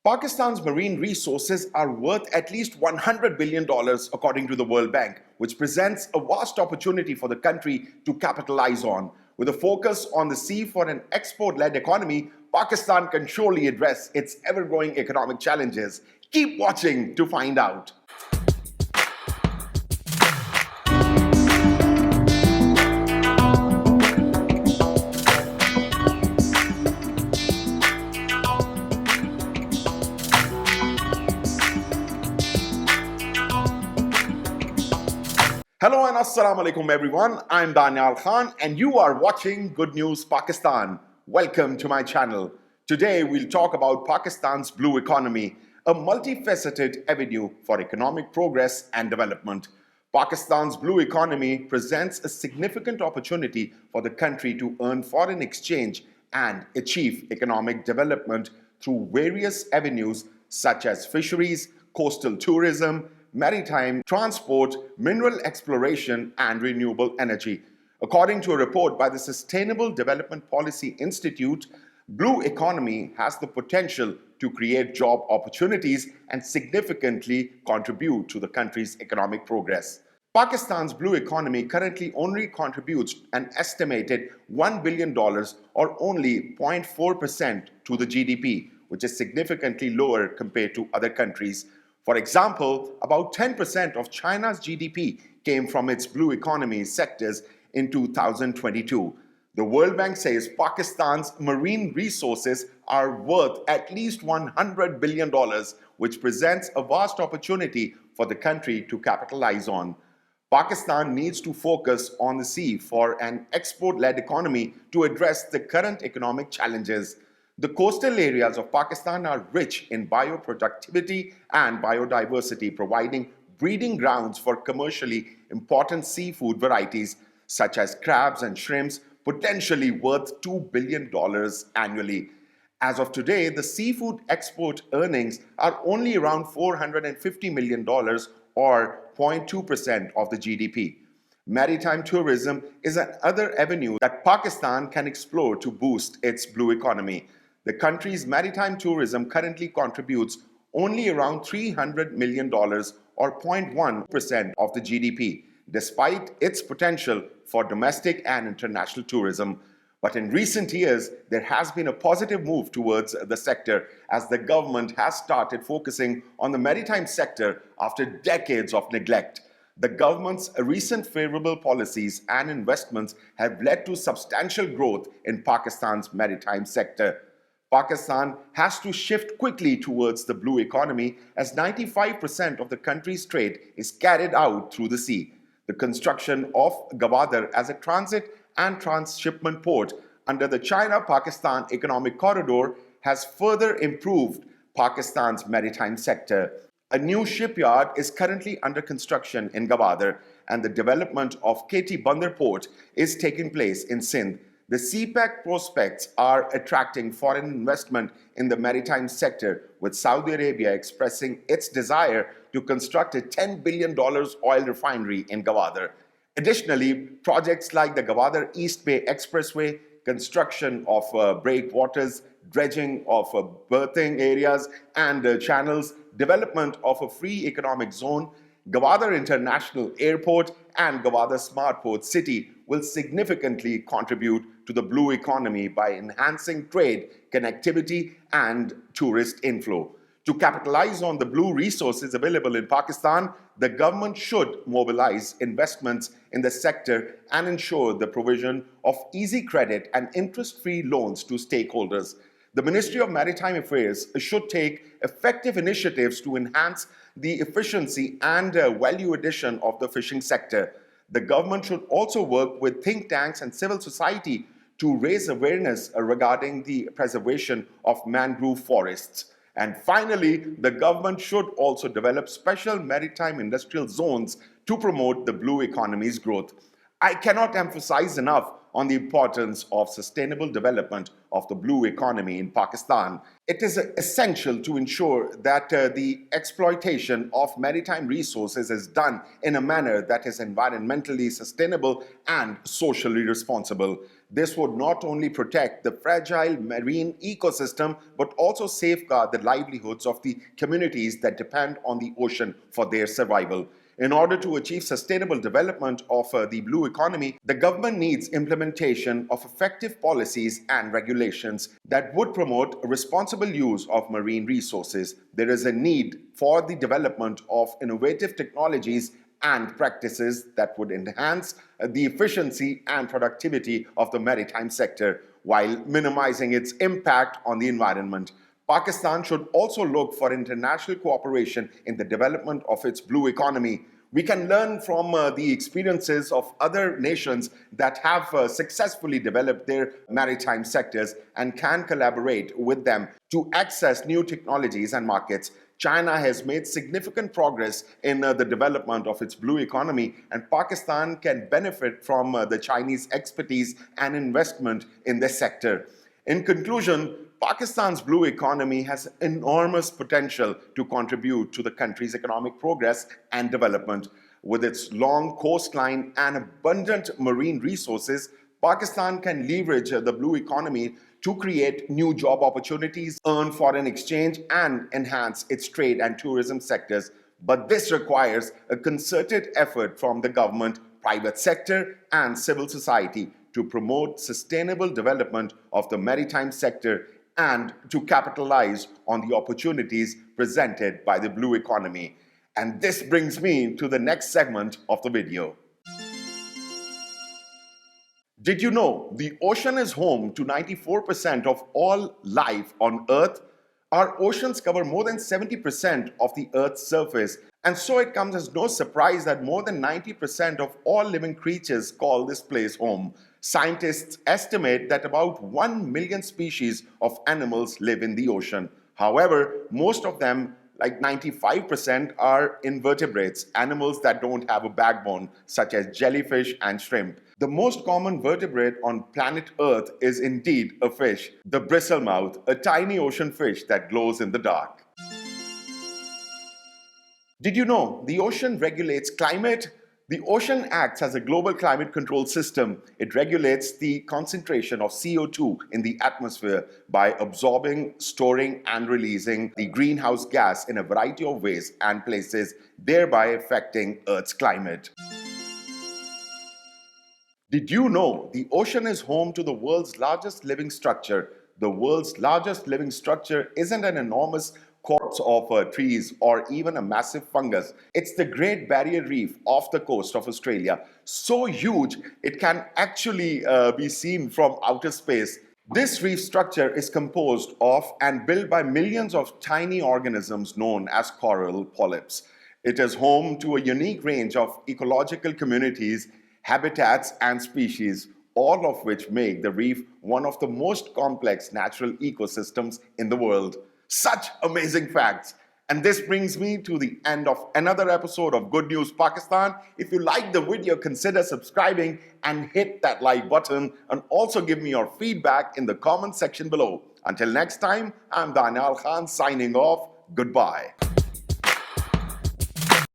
Pakistan's marine resources are worth at least $100 billion according to the World Bank, which presents a vast opportunity for the country to capitalize on. With a focus on the sea for an export-led economy, Pakistan can surely address its ever-growing economic challenges. Keep watching to find out. Hello and Assalamu alaikum everyone. I'm DANIAL Khan and you are watching Good News Pakistan. Welcome to my channel. Today we'll talk about Pakistan's blue economy, a multifaceted avenue for economic progress and development. Pakistan's blue economy presents a significant opportunity for the country to earn foreign exchange and achieve economic development through various avenues such as fisheries, coastal tourism, maritime transport, mineral exploration, and renewable energy. According to a report by the Sustainable Development Policy Institute, blue economy has the potential to create job opportunities and significantly contribute to the country's economic progress. Pakistan's blue economy currently only contributes an estimated $1 billion or only 0.4% to the GDP, which is significantly lower compared to other countries. For example, about 10% of China's GDP came from its blue economy sectors in 2022. The World Bank says Pakistan's marine resources are worth at least $100 billion, which presents a vast opportunity for the country to capitalize on. Pakistan needs to focus on the sea for an export-led economy to address the current economic challenges. The coastal areas of Pakistan are rich in bioproductivity and biodiversity, providing breeding grounds for commercially important seafood varieties such as crabs and shrimps, potentially worth $2 billion annually. As of today, the seafood export earnings are only around $450 million or 0.2% of the GDP. Maritime tourism is another avenue that Pakistan can explore to boost its blue economy. The country's maritime tourism currently contributes only around $300 million or 0.1% of the GDP, despite its potential for domestic and international tourism. But in recent years, there has been a positive move towards the sector as the government has started focusing on the maritime sector after decades of neglect. The government's recent favorable policies and investments have led to substantial growth in Pakistan's maritime sector. Pakistan has to shift quickly towards the blue economy as 95% of the country's trade is carried out through the sea. The construction of Gwadar as a transit and transshipment port under the China-Pakistan Economic Corridor has further improved Pakistan's maritime sector. A new shipyard is currently under construction in Gwadar and the development of KT Bandar port is taking place in Sindh. The CPEC prospects are attracting foreign investment in the maritime sector, with Saudi Arabia expressing its desire to construct a $10 billion oil refinery in Gwadar. Additionally, projects like the Gwadar East Bay Expressway, construction of breakwaters, dredging of berthing areas and channels, development of a free economic zone, Gwadar International Airport and Gwadar Smart Port City will significantly contribute to the blue economy by enhancing trade, connectivity and tourist inflow. To capitalize on the blue resources available in Pakistan, the government should mobilize investments in the sector and ensure the provision of easy credit and interest-free loans to stakeholders. The Ministry of Maritime Affairs should take effective initiatives to enhance the efficiency and value addition of the fishing sector. The government should also work with think tanks and civil society to raise awareness regarding the preservation of mangrove forests. And finally, the government should also develop special maritime industrial zones to promote the blue economy's growth. I cannot emphasize enough on the importance of sustainable development of the blue economy in Pakistan. It is essential to ensure that the exploitation of maritime resources is done in a manner that is environmentally sustainable and socially responsible. This would not only protect the fragile marine ecosystem, but also safeguard the livelihoods of the communities that depend on the ocean for their survival. In order to achieve sustainable development of the blue economy, the government needs implementation of effective policies and regulations that would promote responsible use of marine resources. There is a need for the development of innovative technologies and practices that would enhance the efficiency and productivity of the maritime sector while minimizing its impact on the environment. Pakistan should also look for international cooperation in the development of its blue economy. We can learn from the experiences of other nations that have successfully developed their maritime sectors and can collaborate with them to access new technologies and markets. China has made significant progress in the development of its blue economy, and Pakistan can benefit from the Chinese expertise and investment in this sector. In conclusion, Pakistan's blue economy has enormous potential to contribute to the country's economic progress and development. With its long coastline and abundant marine resources, Pakistan can leverage the blue economy to create new job opportunities, earn foreign exchange, and enhance its trade and tourism sectors. But this requires a concerted effort from the government, private sector, and civil society to promote sustainable development of the maritime sector and to capitalize on the opportunities presented by the blue economy. And this brings me to the next segment of the video. Did you know the ocean is home to 94% of all life on Earth? Our oceans cover more than 70% of the Earth's surface, and so it comes as no surprise that more than 90% of all living creatures call this place home. Scientists estimate that about 1 million species of animals live in the ocean. However, most of them, like 95%, are invertebrates, animals that don't have a backbone, such as jellyfish and shrimp. The most common vertebrate on planet Earth is indeed a fish, the bristlemouth, a tiny ocean fish that glows in the dark. Did you know the ocean regulates climate? The ocean acts as a global climate control system. It regulates the concentration of CO2 in the atmosphere by absorbing, storing, and releasing the greenhouse gas in a variety of ways and places, thereby affecting Earth's climate. Did you know the ocean is home to the world's largest living structure? The world's largest living structure isn't an enormous corpse of trees or even a massive fungus. It's the Great Barrier Reef off the coast of Australia. So huge, it can actually be seen from outer space. This reef structure is composed of and built by millions of tiny organisms known as coral polyps. It is home to a unique range of ecological communities, habitats, and species, all of which make the reef one of the most complex natural ecosystems in the world. Such amazing facts. And this brings me to the end of another episode of Good News Pakistan. If you like the video, consider subscribing and hit that like button, and also give me your feedback in the comment section below. Until next time, I'm DANIAL Khan signing off. Goodbye.